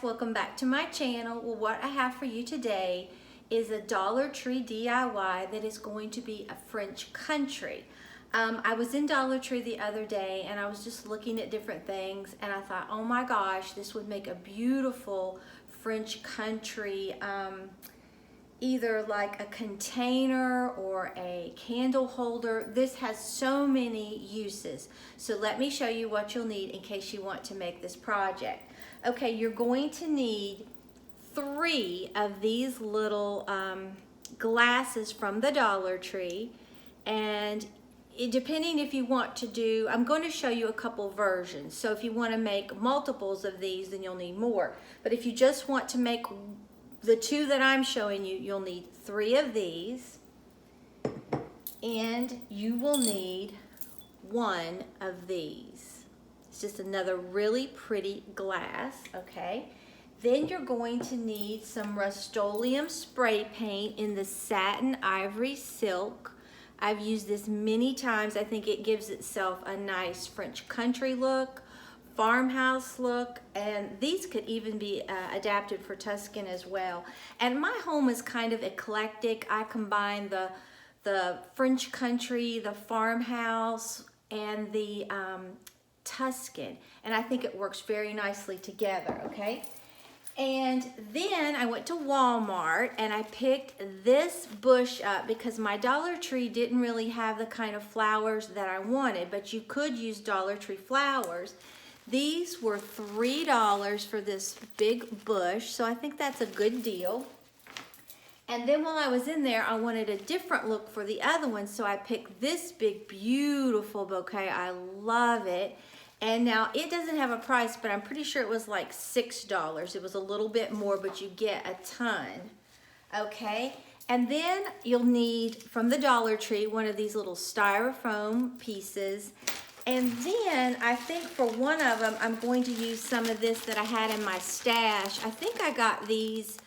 welcome back to my channel. Well, what I have for you today is a Dollar Tree DIY that is going to be a French country. I was in Dollar Tree the other day and I was just looking at different things and I thought, oh my gosh, this would make a beautiful French country, either like a container or a candle holder. This has so many uses. So let me show you what you'll need in case you want to make this project. Okay, you're going to need 3 of these little glasses from the Dollar Tree, and depending if you want to do, I'm going to show you a couple versions. So if you want to make multiples of these, then you'll need more. But if you just want to make the 2 that I'm showing you, you'll need 3 of these, and you will need 1 of these. It's just another really pretty glass, okay? Then you're going to need some Rust-Oleum spray paint in the Satin Ivory Silk. I've used this many times. I think it gives itself a nice French country look, farmhouse look, and these could even be adapted for Tuscan as well. And my home is kind of eclectic. I combine the French country, the farmhouse, and the Tuscan, and I think it works very nicely together, okay? And then I went to Walmart and I picked this bush up because my Dollar Tree didn't really have the kind of flowers that I wanted, but you could use Dollar Tree flowers. These were $3 for this big bush, so I think that's a good deal. And then while I was in there, I wanted a different look for the other one, so I picked this big, beautiful bouquet. I love it. And now it doesn't have a price, but I'm pretty sure it was like $6. It was a little bit more, but you get a ton. Okay, and then you'll need, from the Dollar Tree, one of these little styrofoam pieces. And then I think for one of them, I'm going to use some of this that I had in my stash. I think I got these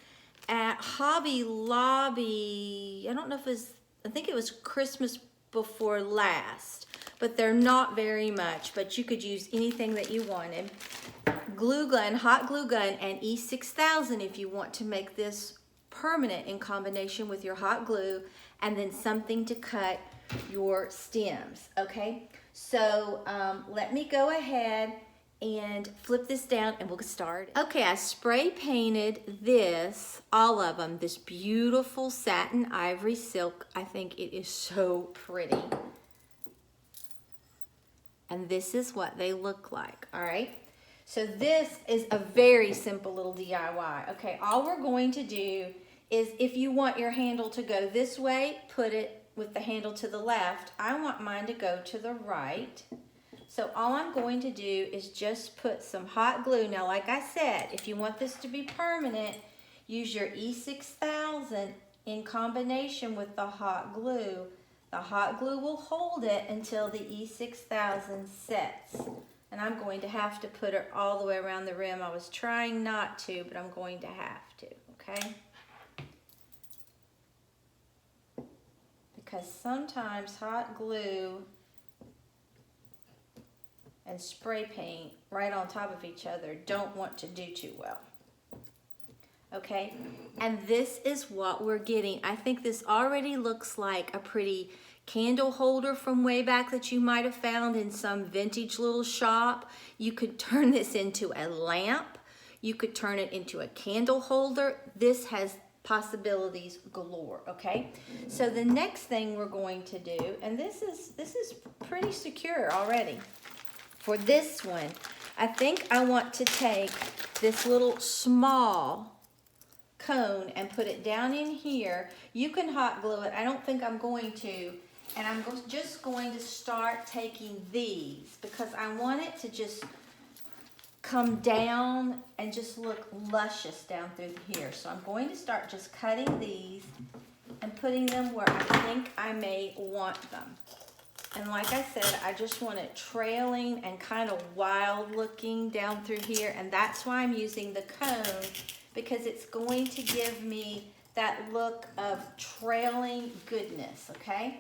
at Hobby Lobby. I don't know if it was, I think it was Christmas before last, but they're not very much, but you could use anything that you wanted. Glue gun, hot glue gun, and E6000 if you want to make this permanent in combination with your hot glue, and then something to cut your stems, okay? So let me go ahead and flip this down and we'll get started. Okay, I spray painted this, all of them, this beautiful Satin Ivory Silk. I think it is so pretty. And this is what they look like, all right? So this is a very simple little DIY. Okay, all we're going to do is, if you want your handle to go this way, put it with the handle to the left. I want mine to go to the right. So all I'm going to do is just put some hot glue. Now, like I said, if you want this to be permanent, use your E6000 in combination with the hot glue. The hot glue will hold it until the E6000 sets. And I'm going to have to put it all the way around the rim. I was trying not to, but I'm going to have to, okay? Because sometimes hot glue and spray paint right on top of each other don't want to do too well. Okay, and this is what we're getting. I think this already looks like a pretty candle holder from way back that you might have found in some vintage little shop. You could turn this into a lamp. You could turn it into a candle holder. This has possibilities galore, okay? So the next thing we're going to do, and this is pretty secure already. For this one, I think I want to take this little small cone and put it down in here. You can hot glue it. I don't think I'm going to. And I'm just going to start taking these because I want it to just come down and just look luscious down through here. So I'm going to start just cutting these and putting them where I think I may want them. And like I said, I just want it trailing and kind of wild looking down through here. And that's why I'm using the cone, because it's going to give me that look of trailing goodness, okay?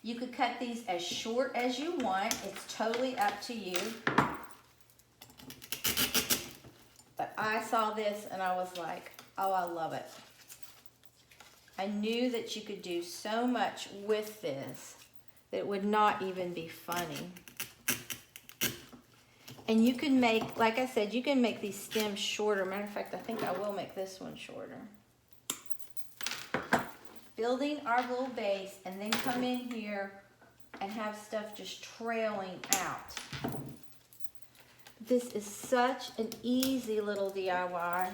You could cut these as short as you want. It's totally up to you. But I saw this and I was like, oh, I love it. I knew that you could do so much with this that it would not even be funny. And you can make, like I said, you can make these stems shorter. Matter of fact, I think I will make this one shorter. Building our little base and then come in here and have stuff just trailing out. This is such an easy little DIY.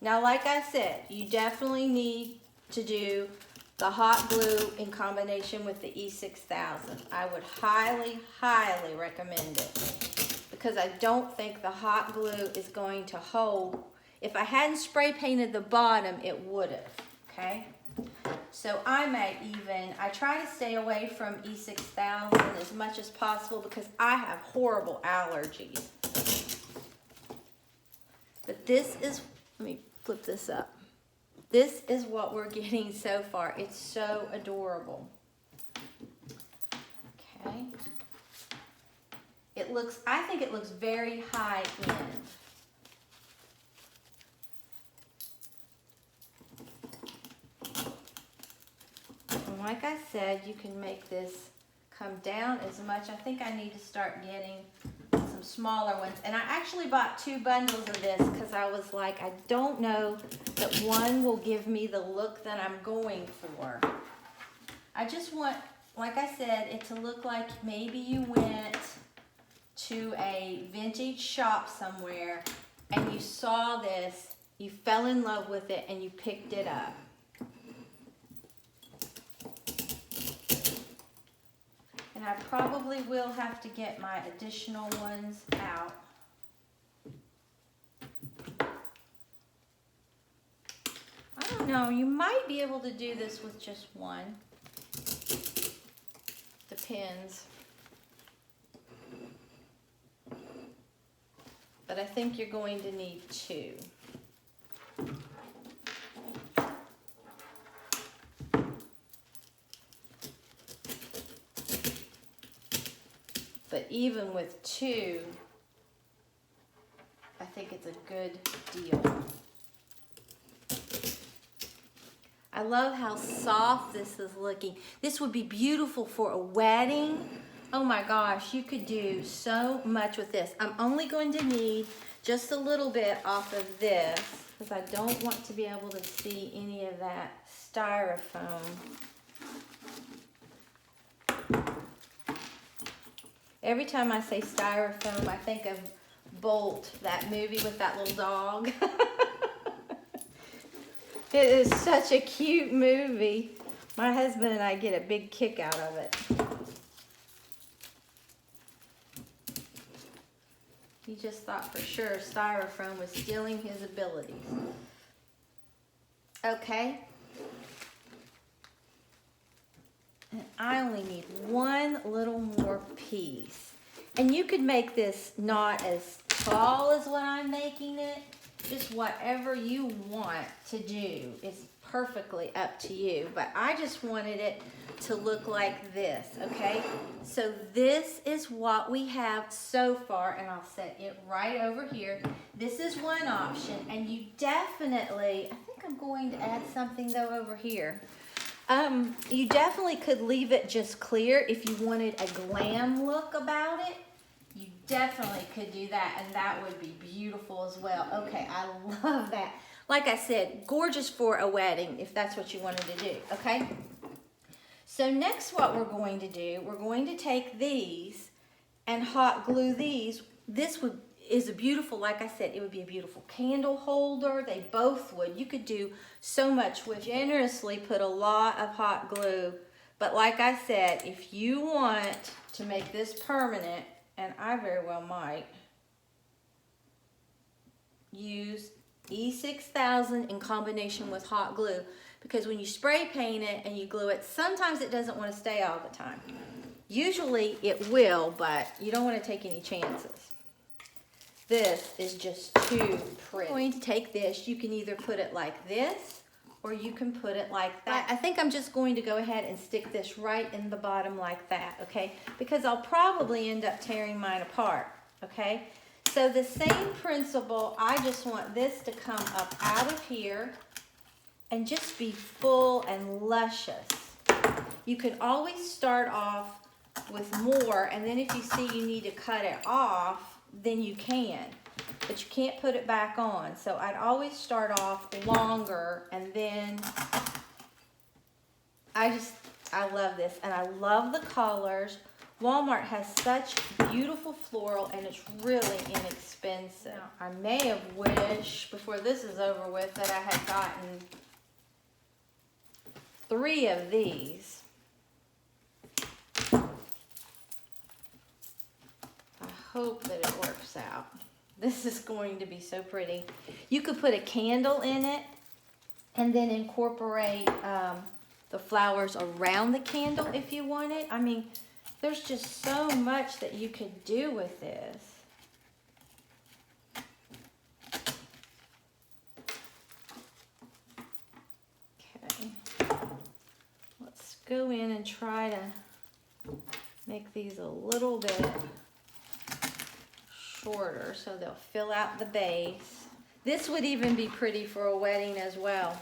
Now, like I said, you definitely need to do the hot glue in combination with the E6000. I would highly, highly recommend it because I don't think the hot glue is going to hold. If I hadn't spray painted the bottom, it would have, okay? So I try to stay away from E6000 as much as possible because I have horrible allergies. But this is, let me flip this up. This is what we're getting so far. It's so adorable. Okay. It looks, I think it looks very high end. And like I said, you can make this come down as much. I think I need to start getting some smaller ones. And I actually bought 2 bundles of this because I was like, I don't know that one will give me the look that I'm going for. I just want, like I said, it to look like maybe you went to a vintage shop somewhere and you saw this, you fell in love with it, and you picked it up. And I probably will have to get my additional ones out. I don't know, you might be able to do this with just one. Depends. But I think you're going to need 2. But even with 2, I think it's a good deal. I love how soft this is looking. This would be beautiful for a wedding. Oh my gosh, you could do so much with this. I'm only going to need just a little bit off of this because I don't want to be able to see any of that styrofoam. Every time I say styrofoam, I think of Bolt, that movie with that little dog. It is such a cute movie. My husband and I get a big kick out of it. He just thought for sure styrofoam was stealing his abilities. Okay. And I only need one little more piece. And you could make this not as tall as what I'm making it. Just whatever you want to do is perfectly up to you. But I just wanted it to look like this, okay? So this is what we have so far, and I'll set it right over here. This is one option, and you definitely, I think I'm going to add something though over here. You definitely could leave it just clear if you wanted a glam look about it. You definitely could do that, and that would be beautiful as well. Okay, I love that. Like I said, gorgeous for a wedding if that's what you wanted to do, okay? So next what we're going to do, we're going to take these and hot glue these. This is a beautiful, like I said, it would be a beautiful candle holder. They both would. You could do so much with generously put a lot of hot glue. But like I said, if you want to make this permanent, and I very well might, use E6000 in combination with hot glue, because when you spray paint it and you glue it, sometimes it doesn't want to stay all the time. Usually it will, but you don't want to take any chances. This is just too pretty. I'm going to take this, you can either put it like this or you can put it like that. I think I'm just going to go ahead and stick this right in the bottom like that, okay? Because I'll probably end up tearing mine apart, okay? So the same principle, I just want this to come up out of here and just be full and luscious. You can always start off with more, and then if you see you need to cut it off, then you can. But you can't put it back on. So I'd always start off longer, and then I love this, and I love the colors. Walmart has such beautiful floral, and it's really inexpensive. I may have wished before this is over with that I had gotten 3 of these. I hope that it works out. This is going to be so pretty. You could put a candle in it and then incorporate the flowers around the candle if you want it. I mean, there's just so much that you could do with this. Okay. Let's go in and try to make these a little bit shorter so they'll fill out the base. This would even be pretty for a wedding as well.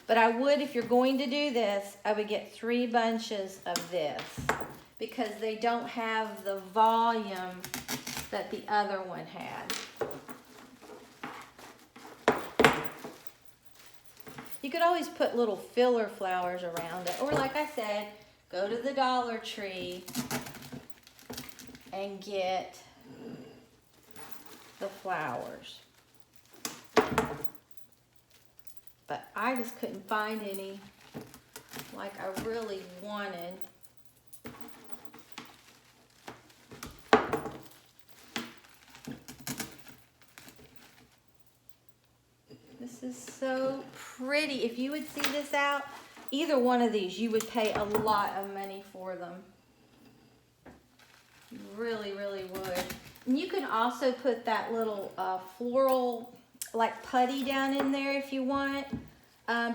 But I would, if you're going to do this, I would get 3 bunches of this because they don't have the volume that the other one had. You could always put little filler flowers around it. Or like I said, go to the Dollar Tree and get the flowers. But I just couldn't find any like I really wanted. This is so pretty. If you would see this out, either one of these, you would pay a lot of money for them. You really, really would. And you can also put that little floral like putty down in there if you want,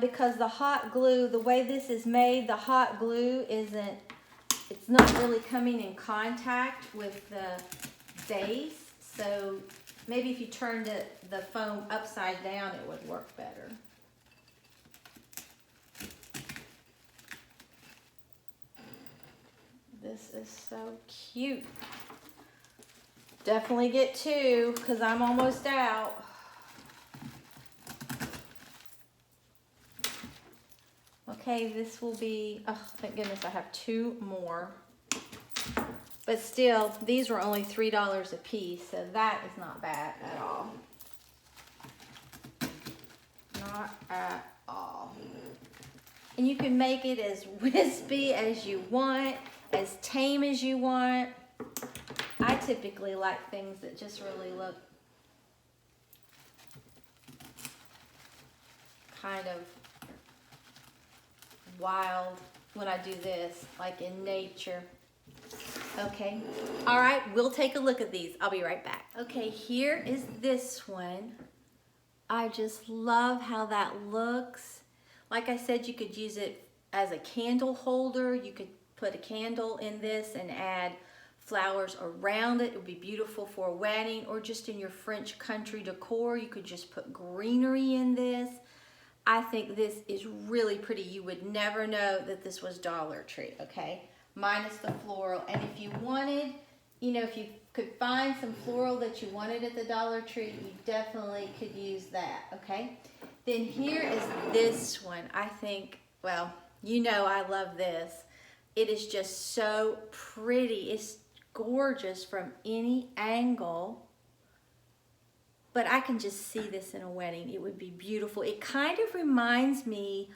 because the hot glue, the way this is made, the hot glue it's not really coming in contact with the base. So maybe if you turned the foam upside down, it would work better. This is so cute. Definitely get 2 because I'm almost out. Okay, this will be, oh, thank goodness I have 2 more. But still, these were only $3 a piece, so that is not bad at all. Not at all. And you can make it as wispy as you want, as tame as you want. I typically like things that just really look kind of wild when I do this, like in nature. Okay, all right, we'll take a look at these. I'll be right back. Okay, here is this one. I just love how that looks. Like I said, you could use it as a candle holder. You could put a candle in this and add flowers around it. It would be beautiful for a wedding, or just in your French country decor. You could just put greenery in this. I think this is really pretty. You would never know that this was Dollar Tree, okay? Minus the floral. And if you wanted, you know, if you could find some floral that you wanted at the Dollar Tree, you definitely could use that, okay? Then here is this one. I think, well, you know I love this. It is just so pretty. It's gorgeous from any angle. But I can just see this in a wedding. It would be beautiful. It kind of reminds me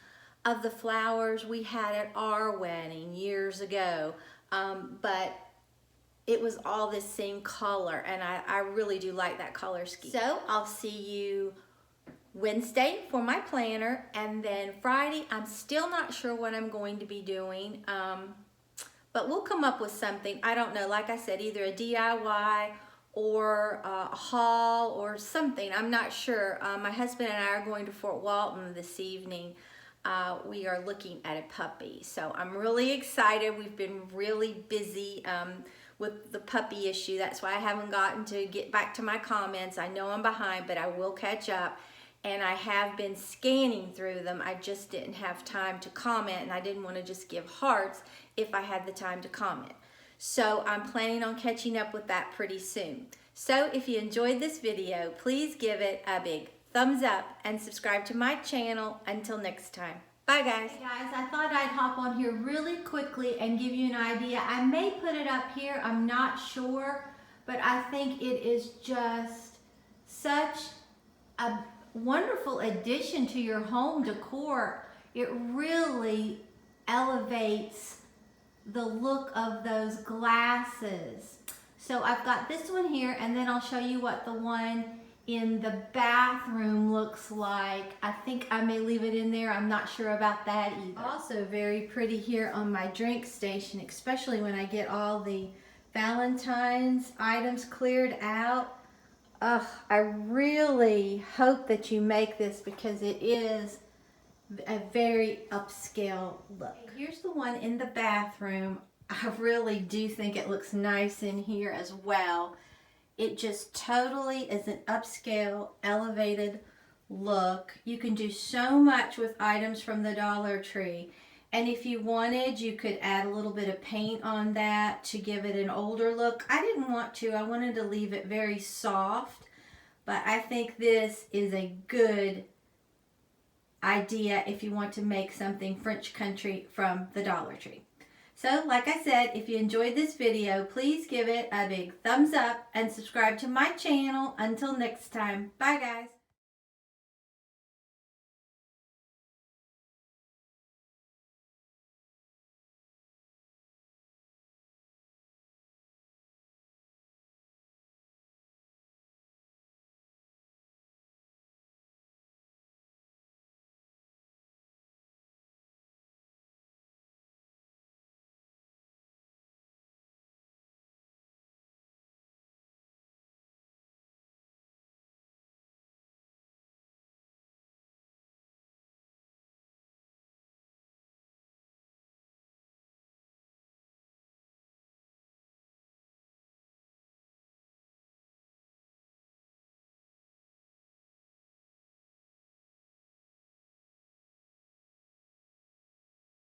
of the flowers we had at our wedding years ago. But it was all the same color, and I really do like that color scheme. So I'll see you Wednesday for my planner, and then Friday, I'm still not sure what I'm going to be doing. But we'll come up with something. I don't know, like I said, either a DIY or a haul or something. I'm not sure. My husband and I are going to Fort Walton this evening. We are looking at a puppy. So I'm really excited. We've been really busy. with the puppy issue. That's why I haven't gotten to get back to my comments. I know I'm behind, but I will catch up. And I have been scanning through them. I just didn't have time to comment, and I didn't want to just give hearts if I had the time to comment. So I'm planning on catching up with that pretty soon. So if you enjoyed this video, please give it a big thumbs up and subscribe to my channel. Until next time. Bye guys. Hey guys, I thought I'd hop on here really quickly and give you an idea. I may put it up here, I'm not sure, but I think it is just such a wonderful addition to your home decor. It really elevates the look of those glasses. So I've got this one here, and then I'll show you what the one in the bathroom looks like. I think I may leave it in there. I'm not sure about that either. Also very pretty here on my drink station, especially when I get all the Valentine's items cleared out. Ugh, I really hope that you make this because it is a very upscale look. Here's the one in the bathroom. I really do think it looks nice in here as well. It just totally is an upscale, elevated look. You can do so much with items from the Dollar Tree. And if you wanted, you could add a little bit of paint on that to give it an older look. I didn't want to. I wanted to leave it very soft. But I think this is a good idea if you want to make something French country from the Dollar Tree. So, like I said, if you enjoyed this video, please give it a big thumbs up and subscribe to my channel. Until next time, bye guys.